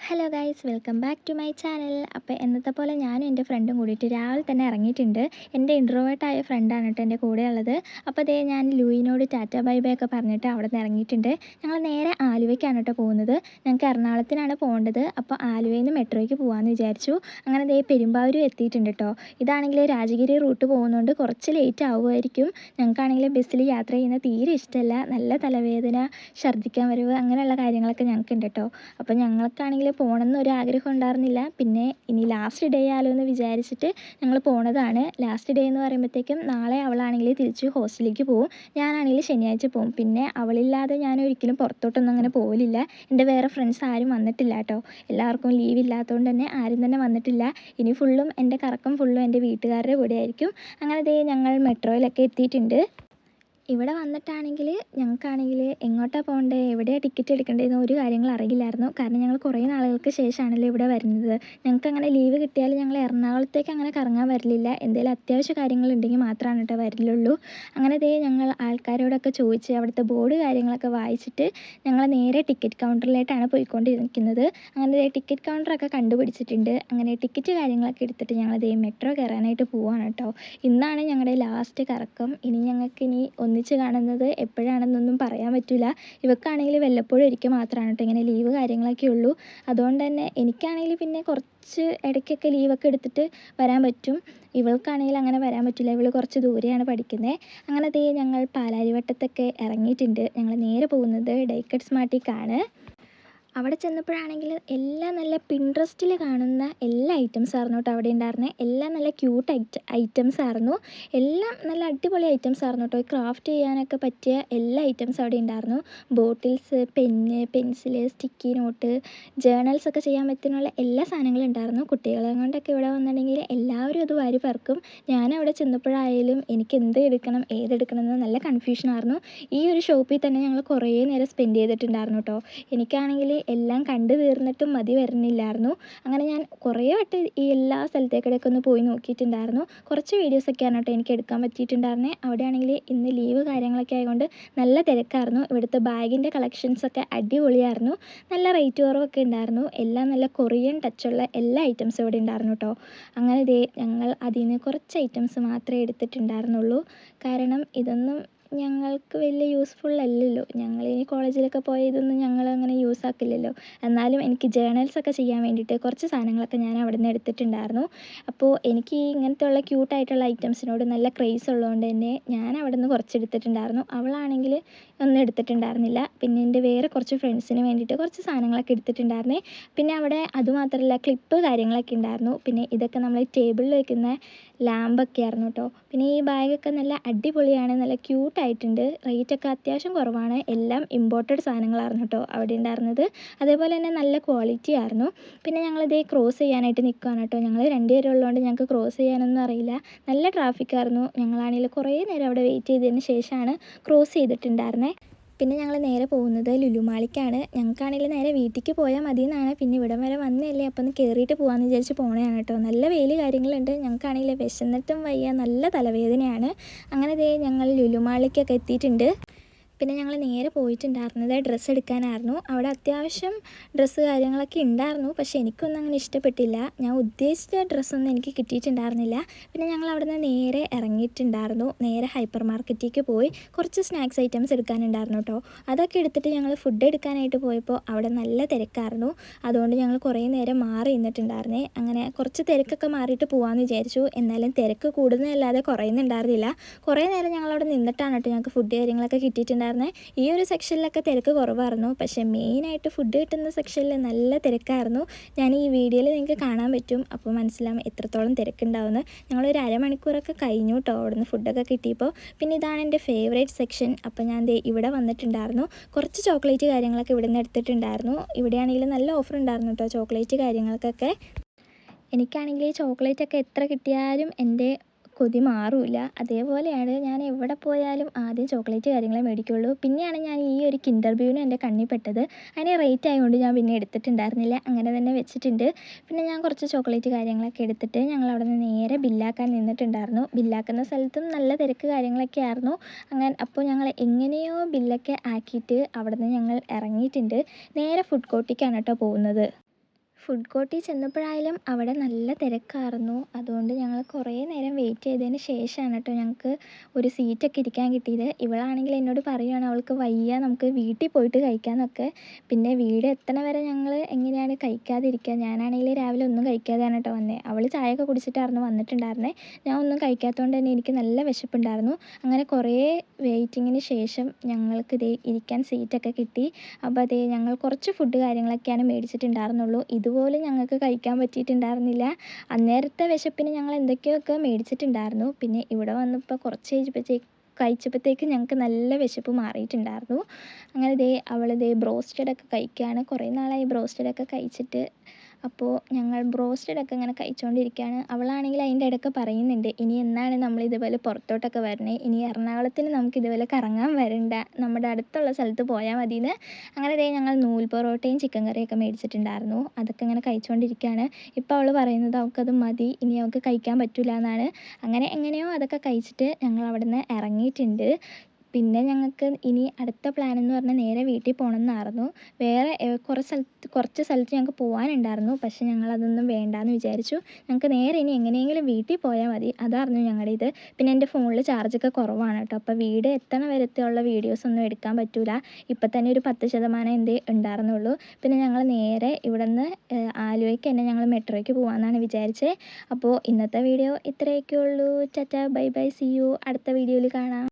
Hello guys, welcome back to my channel. അപ്പോൾ എന്നത്തെ പോലെ ഞാനും എൻ്റെ ഫ്രണ്ടും കൂടിയിട്ട് രാവിലെ തന്നെ ഇറങ്ങിയിട്ടുണ്ട്. എൻ്റെ ഇൻട്രോവേർട്ടായ ഫ്രണ്ടാണ് കേട്ടോ എൻ്റെ കൂടെ ഉള്ളത്. അപ്പോൾ അതേ ഞാൻ ലൂയിനോട് ടാറ്റ ബൈ ബൈ ഒക്കെ പറഞ്ഞിട്ട് അവിടെ നിന്ന് ഇറങ്ങിയിട്ടുണ്ട്. ഞങ്ങൾ നേരെ ആലുവയ്ക്കാണ് കേട്ടോ പോകുന്നത്. ഞങ്ങൾക്ക് എറണാകുളത്തിനാണ് പോകേണ്ടത്. അപ്പോൾ ആലുവയിൽ നിന്ന് മെട്രോയ്ക്ക് പോകാമെന്ന് വിചാരിച്ചു. അങ്ങനെ ദേ പെരുമ്പാവൂർ എത്തിയിട്ടുണ്ട് കേട്ടോ. ഇതാണെങ്കിൽ രാജഗിരി റൂട്ട് പോകുന്നതുകൊണ്ട് കുറച്ച് ലേറ്റ് ആവുമായിരിക്കും. ഞങ്ങൾക്കാണെങ്കിൽ ബസ്സിൽ യാത്ര ചെയ്യുന്നത് തീരെ ഇഷ്ടമല്ല. നല്ല തലവേദന, ഛർദ്ദിക്കാൻ വരവ്, അങ്ങനെയുള്ള കാര്യങ്ങളൊക്കെ ഞങ്ങൾക്കുണ്ട് കേട്ടോ. അപ്പോൾ ഞങ്ങൾക്കാണെങ്കിൽ പോകണമെന്നൊരു ആഗ്രഹം ഉണ്ടായിരുന്നില്ല. പിന്നെ ഇനി ലാസ്റ്റ് ഡേ ആയാലോ എന്ന് വിചാരിച്ചിട്ട് ഞങ്ങൾ പോണതാണ്. ലാസ്റ്റ് ഡേ എന്ന് പറയുമ്പോഴത്തേക്കും നാളെ അവളാണെങ്കിൽ തിരിച്ച് ഹോസ്റ്റലിലേക്ക് പോകും. ഞാനാണെങ്കിൽ ശനിയാഴ്ച പോകും. പിന്നെ അവളില്ലാതെ ഞാൻ ഒരിക്കലും പുറത്തോട്ടൊന്നും അങ്ങനെ പോകലില്ല. എൻ്റെ വേറെ ഫ്രണ്ട്സ് ആരും വന്നിട്ടില്ല കേട്ടോ. എല്ലാവർക്കും ലീവ് ഇല്ലാത്തതുകൊണ്ട് തന്നെ ആരും തന്നെ വന്നിട്ടില്ല. ഇനി ഫുള്ളും എൻ്റെ കറക്കം ഫുള്ളും എൻ്റെ വീട്ടുകാരുടെ കൂടെ ആയിരിക്കും. അങ്ങനെ ദേ ഞങ്ങൾ മെട്രോയിലൊക്കെ എത്തിയിട്ടുണ്ട്. ഇവിടെ വന്നിട്ടാണെങ്കിൽ ഞങ്ങൾക്കാണെങ്കിൽ എങ്ങോട്ടാണ് പോകേണ്ടത്, എവിടെയാണ് ടിക്കറ്റ് എടുക്കേണ്ടതെന്ന് ഒരു കാര്യങ്ങൾ അറിയില്ലായിരുന്നു. കാരണം ഞങ്ങൾ കുറേ നാളുകൾക്ക് ശേഷമാണല്ലോ ഇവിടെ വരുന്നത്. ഞങ്ങൾക്കങ്ങനെ ലീവ് കിട്ടിയാൽ ഞങ്ങൾ എറണാകുളത്തേക്ക് അങ്ങനെ കറങ്ങാൻ വരലില്ല. എന്തെങ്കിലും അത്യാവശ്യ കാര്യങ്ങളുണ്ടെങ്കിൽ മാത്രമാണ് കേട്ടോ വരലുള്ളൂ. അങ്ങനെ ദേ ഞങ്ങൾ ആൾക്കാരോടൊക്കെ ചോദിച്ച് അവിടുത്തെ ബോർഡ് കാര്യങ്ങളൊക്കെ വായിച്ചിട്ട് ഞങ്ങൾ നേരെ ടിക്കറ്റ് കൗണ്ടറിലേക്കാണ് പോയിക്കൊണ്ടിരിക്കുന്നത്. അങ്ങനെ ദേ ടിക്കറ്റ് കൗണ്ടറൊക്കെ കണ്ടുപിടിച്ചിട്ടുണ്ട്. അങ്ങനെ ടിക്കറ്റ് കാര്യങ്ങളൊക്കെ എടുത്തിട്ട് ഞങ്ങൾ ദേ മെട്രോ കയറാനായിട്ട് പോവാണ് കേട്ടോ. ഇന്നാണ് ഞങ്ങളുടെ ലാസ്റ്റ് കറക്കം. ഞങ്ങൾക്കിനി ഒന്നിച്ച് കാണുന്നത് എപ്പോഴാണെന്നൊന്നും പറയാൻ പറ്റില്ല. ഇവൾക്കാണെങ്കിൽ വല്ലപ്പോഴും ഒരിക്കൽ മാത്രമാണ് കേട്ടോ ഇങ്ങനെ ലീവ് കാര്യങ്ങളൊക്കെ ഉള്ളൂ. അതുകൊണ്ട് തന്നെ എനിക്കാണെങ്കിൽ പിന്നെ കുറച്ച് ഇടയ്ക്കൊക്കെ ലീവൊക്കെ എടുത്തിട്ട് വരാൻ പറ്റും. ഇവൾക്കാണെങ്കിൽ അങ്ങനെ വരാൻ പറ്റില്ല. ഇവൾ കുറച്ച് ദൂരെയാണ് പഠിക്കുന്നത്. അങ്ങനെ ദേ ഞങ്ങൾ പാലാരിവട്ടത്തൊക്കെ ഇറങ്ങിയിട്ടുണ്ട്. ഞങ്ങൾ നേരെ പോകുന്നത് ഡൈക്കറ്റ് സ്മാർട്ടിലേക്കാണ്. അവിടെ ചെന്നപ്പോഴാണെങ്കിൽ എല്ലാം നല്ല പിൻട്രസ്റ്റിൽ കാണുന്ന എല്ലാ ഐറ്റംസ് ആയിരുന്നു കേട്ടോ അവിടെ ഉണ്ടായിരുന്നത്. എല്ലാം നല്ല ക്യൂട്ട് ഐറ്റംസ് ആയിരുന്നു. എല്ലാം നല്ല അടിപൊളി ഐറ്റംസ് ആയിരുന്നു കേട്ടോ. ക്രാഫ്റ്റ് ചെയ്യാനൊക്കെ പറ്റിയ എല്ലാ ഐറ്റംസ് അവിടെ ഉണ്ടായിരുന്നു. Bottles, pen, pencil, sticky note, journals ഒക്കെ ചെയ്യാൻ പറ്റുന്ന എല്ലാ സാധനങ്ങളും ഉണ്ടായിരുന്നു. കുട്ടികളെ കൊണ്ടൊക്കെ ഇവിടെ വന്നിട്ടുണ്ടെങ്കിൽ എല്ലാവരും അത് വാരി പറക്കും. ഞാനവിടെ ചെന്നപ്പോഴായാലും എനിക്ക് എന്ത് എടുക്കണം ഏതെടുക്കണം എന്ന് നല്ല കൺഫ്യൂഷനായിരുന്നു. ഈ ഒരു ഷോപ്പിൽ തന്നെ ഞങ്ങൾ കുറേ നേരം സ്പെൻഡ് ചെയ്തിട്ടുണ്ടായിരുന്നു കേട്ടോ. എനിക്കാണെങ്കിൽ എല്ലാം കണ്ടു തീർന്നിട്ടും മതി വരുന്നില്ലായിരുന്നു. അങ്ങനെ ഞാൻ കുറേ വട്ടം ഈ എല്ലാ സ്ഥലത്തേക്കിടയ്ക്ക് ഒന്ന് പോയി നോക്കിയിട്ടുണ്ടായിരുന്നു. കുറച്ച് വീഡിയോസൊക്കെയാണ് കേട്ടോ എനിക്ക് എടുക്കാൻ പറ്റിയിട്ടുണ്ടായിരുന്നത്. അവിടെയാണെങ്കിൽ ഇന്ന് ലീവ് കാര്യങ്ങളൊക്കെ ആയതുകൊണ്ട് നല്ല തിരക്കായിരുന്നു. ഇവിടുത്തെ ബാഗിൻ്റെ കളക്ഷൻസൊക്കെ അടിപൊളിയായിരുന്നു. നല്ല റേറ്റ് കുറവൊക്കെ ഉണ്ടായിരുന്നു. എല്ലാം നല്ല കൊറിയൻ ടച്ചുള്ള എല്ലാ ഐറ്റംസും ഇവിടെ ഉണ്ടായിരുന്നു കേട്ടോ. അങ്ങനെ ദേ ഞങ്ങൾ അതിൽ നിന്ന് കുറച്ച് ഐറ്റംസ് മാത്രമേ എടുത്തിട്ടുണ്ടായിരുന്നുള്ളൂ. കാരണം ഇതൊന്നും ഞങ്ങൾക്ക് വലിയ യൂസ്ഫുൾ അല്ലല്ലോ. ഞങ്ങളിനി കോളേജിലൊക്കെ പോയ ഇതൊന്നും ഞങ്ങളങ്ങനെ യൂസ് ആക്കില്ലല്ലോ. എന്നാലും എനിക്ക് ജേർണൽസൊക്കെ ചെയ്യാൻ വേണ്ടിയിട്ട് കുറച്ച് സാധനങ്ങളൊക്കെ ഞാൻ അവിടെ നിന്ന് എടുത്തിട്ടുണ്ടായിരുന്നു. അപ്പോൾ എനിക്ക് ഈ ഇങ്ങനത്തെ ഉള്ള ക്യൂട്ടായിട്ടുള്ള ഐറ്റംസിനോട് നല്ല ക്രേസ് ഉള്ളതുകൊണ്ട് തന്നെ ഞാൻ അവിടെ നിന്ന് കുറച്ച് എടുത്തിട്ടുണ്ടായിരുന്നു. അവളാണെങ്കിൽ ഒന്നും എടുത്തിട്ടുണ്ടായിരുന്നില്ല. പിന്നെ എൻ്റെ വേറെ കുറച്ച് ഫ്രണ്ട്സിന് വേണ്ടിയിട്ട് കുറച്ച് സാധനങ്ങളൊക്കെ എടുത്തിട്ടുണ്ടായിരുന്നേ. പിന്നെ അവിടെ അതുമാത്രമല്ല ക്ലിപ്പ് കാര്യങ്ങളൊക്കെ ഉണ്ടായിരുന്നു. പിന്നെ ഇതൊക്കെ നമ്മൾ ടേബിളിൽ വയ്ക്കുന്ന ലാമ്പൊക്കെ ആയിരുന്നു കേട്ടോ. പിന്നെ ഈ ബാഗൊക്കെ നല്ല അടിപൊളിയാണ്, നല്ല ക്യൂട്ടായിട്ടുണ്ട്. റേറ്റൊക്കെ അത്യാവശ്യം കുറവാണ്. എല്ലാം ഇമ്പോർട്ടഡ് സാധനങ്ങളായിരുന്നു കേട്ടോ അവിടെ ഉണ്ടായിരുന്നത്. അതേപോലെ തന്നെ നല്ല ക്വാളിറ്റി ആയിരുന്നു. പിന്നെ ഞങ്ങളിതേ ക്രോസ് ചെയ്യാനായിട്ട് നിൽക്കുകയാണ് കേട്ടോ. ഞങ്ങൾ രണ്ടുപേരും ഉള്ളതുകൊണ്ട് ഞങ്ങൾക്ക് ക്രോസ് ചെയ്യാനൊന്നും അറിയില്ല. നല്ല ട്രാഫിക്കായിരുന്നു. ഞങ്ങളാണെങ്കിൽ കുറേ നേരം അവിടെ വെയിറ്റ് ചെയ്തതിന് ശേഷമാണ് ക്രോസ് ചെയ്തിട്ടുണ്ടായിരുന്നത്. പിന്നെ ഞങ്ങൾ നേരെ പോകുന്നത് ലുലു മാളിലേക്കാണ്. ഞങ്ങൾക്കാണെങ്കിൽ നേരെ വീട്ടിലേക്ക് പോയാൽ മതി എന്നാണ്. പിന്നെ ഇവിടം വരെ വന്നതല്ലേ, അപ്പോൾ ഒന്ന് കയറിയിട്ട് പോകാമെന്ന് വിചാരിച്ച് പോകണതാണ് കേട്ടോ. നല്ല വെയിൽ കാര്യങ്ങളുണ്ട്. ഞങ്ങൾക്കാണെങ്കിൽ വിശന്നിട്ടും വയ്യ, നല്ല തലവേദനയാണ്. അങ്ങനെ ദേ ഞങ്ങൾ ലുലു മാളിലേക്കൊക്കെ എത്തിയിട്ടുണ്ട്. പിന്നെ ഞങ്ങൾ നേരെ പോയിട്ടുണ്ടായിരുന്നത് ഡ്രസ്സ് എടുക്കാനായിരുന്നു. അവിടെ അത്യാവശ്യം ഡ്രസ്സ് കാര്യങ്ങളൊക്കെ ഉണ്ടായിരുന്നു. പക്ഷേ എനിക്കൊന്നും അങ്ങനെ ഇഷ്ടപ്പെട്ടില്ല. ഞാൻ ഉദ്ദേശിച്ച ഡ്രസ്സൊന്നും എനിക്ക് കിട്ടിയിട്ടുണ്ടായിരുന്നില്ല. പിന്നെ ഞങ്ങൾ അവിടെ നിന്ന് നേരെ ഇറങ്ങിയിട്ടുണ്ടായിരുന്നു. നേരെ ഹൈപ്പർ മാർക്കറ്റിലേക്ക് പോയി കുറച്ച് സ്നാക്സ് ഐറ്റംസ് എടുക്കാനുണ്ടായിരുന്നു കേട്ടോ. അതൊക്കെ എടുത്തിട്ട് ഞങ്ങൾ ഫുഡ് എടുക്കാനായിട്ട് പോയപ്പോൾ അവിടെ നല്ല തിരക്കായിരുന്നു. അതുകൊണ്ട് ഞങ്ങൾ കുറേ നേരം മാറി നിന്നിട്ടുണ്ടായിരുന്നേ. അങ്ങനെ കുറച്ച് തിരക്കൊക്കെ മാറിയിട്ട് പോകാമെന്ന് വിചാരിച്ചു. എന്നാലും തിരക്ക് കൂടുന്നതല്ലാതെ കുറയുന്നുണ്ടായിരുന്നില്ല. കുറേ നേരം ഞങ്ങളവിടെ നിന്നിട്ടാണ് കേട്ടോ ഞങ്ങൾക്ക് ഫുഡ് കാര്യങ്ങളൊക്കെ കിട്ടിയിട്ടുണ്ടായിരുന്നത്. ഈ ഒരു സെക്ഷനിലൊക്കെ തിരക്ക് കുറവായിരുന്നു. പക്ഷേ മെയിനായിട്ട് ഫുഡ് കിട്ടുന്ന സെക്ഷനിൽ നല്ല തിരക്കായിരുന്നു. ഞാൻ ഈ വീഡിയോയിൽ നിങ്ങൾക്ക് കാണാൻ പറ്റും. അപ്പോൾ മനസ്സിലാവും എത്രത്തോളം തിരക്കുണ്ടാവുമെന്ന്. ഞങ്ങളൊരു അരമണിക്കൂറൊക്കെ കഴിഞ്ഞു കേട്ടോ അവിടുന്ന് ഫുഡൊക്കെ കിട്ടിയപ്പോൾ. പിന്നെ ഇതാണ് എൻ്റെ ഫേവറേറ്റ് സെക്ഷൻ. അപ്പോൾ ഞാൻ ദേ ഇവിടെ വന്നിട്ടുണ്ടായിരുന്നു. കുറച്ച് ചോക്ലേറ്റ് കാര്യങ്ങളൊക്കെ ഇവിടെ നിന്ന് എടുത്തിട്ടുണ്ടായിരുന്നു. ഇവിടെയാണെങ്കിൽ നല്ല ഓഫർ ഉണ്ടായിരുന്നു കേട്ടോ ചോക്ലേറ്റ് കാര്യങ്ങൾക്കൊക്കെ. എനിക്കാണെങ്കിൽ ചോക്ലേറ്റൊക്കെ എത്ര കിട്ടിയാലും എൻ്റെ കൊതി മാറില്ല. അതേപോലെയാണ് ഞാൻ എവിടെ പോയാലും ആദ്യം ചോക്ലേറ്റ് കാര്യങ്ങളെ മേടിക്കുകയുള്ളൂ. പിന്നെയാണ് ഞാൻ ഈ ഒരു കിൻഡർ ബ്യൂവിന് എൻ്റെ കണ്ണിൽ പെട്ടത്. അതിന് റേറ്റ് ആയതുകൊണ്ട് ഞാൻ പിന്നെ എടുത്തിട്ടുണ്ടായിരുന്നില്ല, അങ്ങനെ തന്നെ വെച്ചിട്ടുണ്ട്. പിന്നെ ഞാൻ കുറച്ച് ചോക്ലേറ്റ് കാര്യങ്ങളൊക്കെ എടുത്തിട്ട് ഞങ്ങൾ അവിടെ നിന്ന് നേരെ ബില്ലാക്കാൻ നിന്നിട്ടുണ്ടായിരുന്നു. ബില്ലാക്കുന്ന സ്ഥലത്തും നല്ല തിരക്ക് കാര്യങ്ങളൊക്കെ ആയിരുന്നു. അപ്പോൾ ഞങ്ങൾ എങ്ങനെയോ ബില്ലൊക്കെ ആക്കിയിട്ട് അവിടെ നിന്ന് ഞങ്ങൾ ഇറങ്ങിയിട്ടുണ്ട്. നേരെ ഫുഡ് കോർട്ടിലേക്കാണ് കേട്ടോ പോകുന്നത്. ഫുഡ് കോർട്ടിൽ ചെന്നപ്പോഴായാലും അവിടെ നല്ല തിരക്കായിരുന്നു. അതുകൊണ്ട് ഞങ്ങൾ കുറേ നേരം വെയിറ്റ് ചെയ്തതിന് ശേഷമാണ് കേട്ടോ ഞങ്ങൾക്ക് ഒരു സീറ്റൊക്കെ ഇരിക്കാൻ കിട്ടിയത്. ഇവളാണെങ്കിൽ എന്നോട് പറയുകയാണ് അവൾക്ക് വയ്യ, നമുക്ക് വീട്ടിൽ പോയിട്ട് കഴിക്കാമെന്നൊക്കെ. പിന്നെ വീട് എത്തണ വരെ ഞങ്ങൾ എങ്ങനെയാണ് കഴിക്കാതിരിക്കുക. ഞാനാണെങ്കിൽ രാവിലെ ഒന്നും കഴിക്കാതെയാണ് കേട്ടോ വന്നത്. അവൾ ചായയൊക്കെ കുടിച്ചിട്ടായിരുന്നു വന്നിട്ടുണ്ടായിരുന്നത്. ഞാൻ ഒന്നും കഴിക്കാത്തതുകൊണ്ട് തന്നെ എനിക്ക് നല്ല വിശപ്പുണ്ടായിരുന്നു. അങ്ങനെ കുറേ വെയിറ്റിങ്ങിന് ശേഷം ഞങ്ങൾക്ക് ദേ ഇരിക്കാൻ സീറ്റൊക്കെ കിട്ടി. അപ്പോൾ അതേ ഞങ്ങൾ കുറച്ച് ഫുഡ് കാര്യങ്ങളൊക്കെയാണ് മേടിച്ചിട്ടുണ്ടായിരുന്നുള്ളൂ. ഇതുപോലും ഞങ്ങൾക്ക് കഴിക്കാൻ പറ്റിയിട്ടുണ്ടായിരുന്നില്ല. അന്നേരത്തെ വിശപ്പിന് ഞങ്ങൾ എന്തൊക്കെയൊക്കെ മേടിച്ചിട്ടുണ്ടായിരുന്നു. പിന്നെ ഇവിടെ വന്നപ്പോൾ കുറച്ച് കഴിച്ചപ്പോഴത്തേക്ക് ഞങ്ങൾക്ക് നല്ല വിശപ്പ് മാറിയിട്ടുണ്ടായിരുന്നു. അങ്ങനെ അവൾ ബ്രോസ്റ്റഡൊക്കെ കഴിക്കുകയാണ്. കുറേ നാളായി ബ്രോസ്റ്റഡൊക്കെ കഴിച്ചിട്ട്. അപ്പോൾ ഞങ്ങൾ ബ്രോസ്റ്റഡൊക്കെ ഇങ്ങനെ കഴിച്ചുകൊണ്ടിരിക്കുകയാണ്. അവളാണെങ്കിൽ അതിൻ്റെ ഇടയ്ക്ക് പറയുന്നുണ്ട്, ഇനി എന്നാണ് നമ്മൾ ഇതുപോലെ പുറത്തോട്ടൊക്കെ വരണേ, ഇനി എറണാകുളത്തിന് നമുക്ക് ഇതുപോലെ കറങ്ങാൻ വരണ്ട, നമ്മുടെ അടുത്തുള്ള സ്ഥലത്ത് പോയാൽ മതിയെന്ന്. അങ്ങനെ ഞങ്ങൾ നൂൽ പൊറോട്ടയും ചിക്കൻ കറിയൊക്കെ മേടിച്ചിട്ടുണ്ടായിരുന്നു. അതൊക്കെ ഇങ്ങനെ കഴിച്ചുകൊണ്ടിരിക്കുകയാണ്. ഇപ്പോൾ അവൾ പറയുന്നത് അവൾക്കത് മതി, ഇനി അവൾക്ക് കഴിക്കാൻ പറ്റില്ല എന്നാണ്. അങ്ങനെ എങ്ങനെയോ അതൊക്കെ കഴിച്ചിട്ട് ഞങ്ങൾ അവിടെ നിന്ന് ഇറങ്ങിയിട്ടുണ്ട്. പിന്നെ ഞങ്ങൾക്ക് ഇനി അടുത്ത പ്ലാൻ എന്ന് പറഞ്ഞാൽ നേരെ വീട്ടിൽ പോകണം എന്നായിരുന്നു. വേറെ കുറച്ച് സ്ഥലത്ത് ഞങ്ങൾക്ക് പോകാനുണ്ടായിരുന്നു. പക്ഷേ ഞങ്ങളതൊന്നും വേണ്ടാന്ന് വിചാരിച്ചു. ഞങ്ങൾക്ക് നേരെ ഇനി എങ്ങനെയെങ്കിലും വീട്ടിൽ പോയാൽ മതി, അതായിരുന്നു ഞങ്ങളുടെ ഇത്. പിന്നെ എൻ്റെ ഫോണിൽ ചാർജൊക്കെ കുറവാണ് കേട്ടോ. അപ്പോൾ വീട് എത്തണ വരത്തുള്ള വീഡിയോസൊന്നും എടുക്കാൻ പറ്റില്ല. ഇപ്പം തന്നെ ഒരു 10% എന്തേ ഉണ്ടായിരുന്നുള്ളൂ. പിന്നെ ഞങ്ങൾ നേരെ ഇവിടെ നിന്ന് ആലുവയ്ക്ക് തന്നെ ഞങ്ങൾ മെട്രോയ്ക്ക് പോകാമെന്നാണ് വിചാരിച്ചത്. അപ്പോൾ ഇന്നത്തെ വീഡിയോ ഇത്രയൊക്കെ ഉള്ളൂ. Tata bye bye, see you. അടുത്ത വീഡിയോയിൽ കാണാം.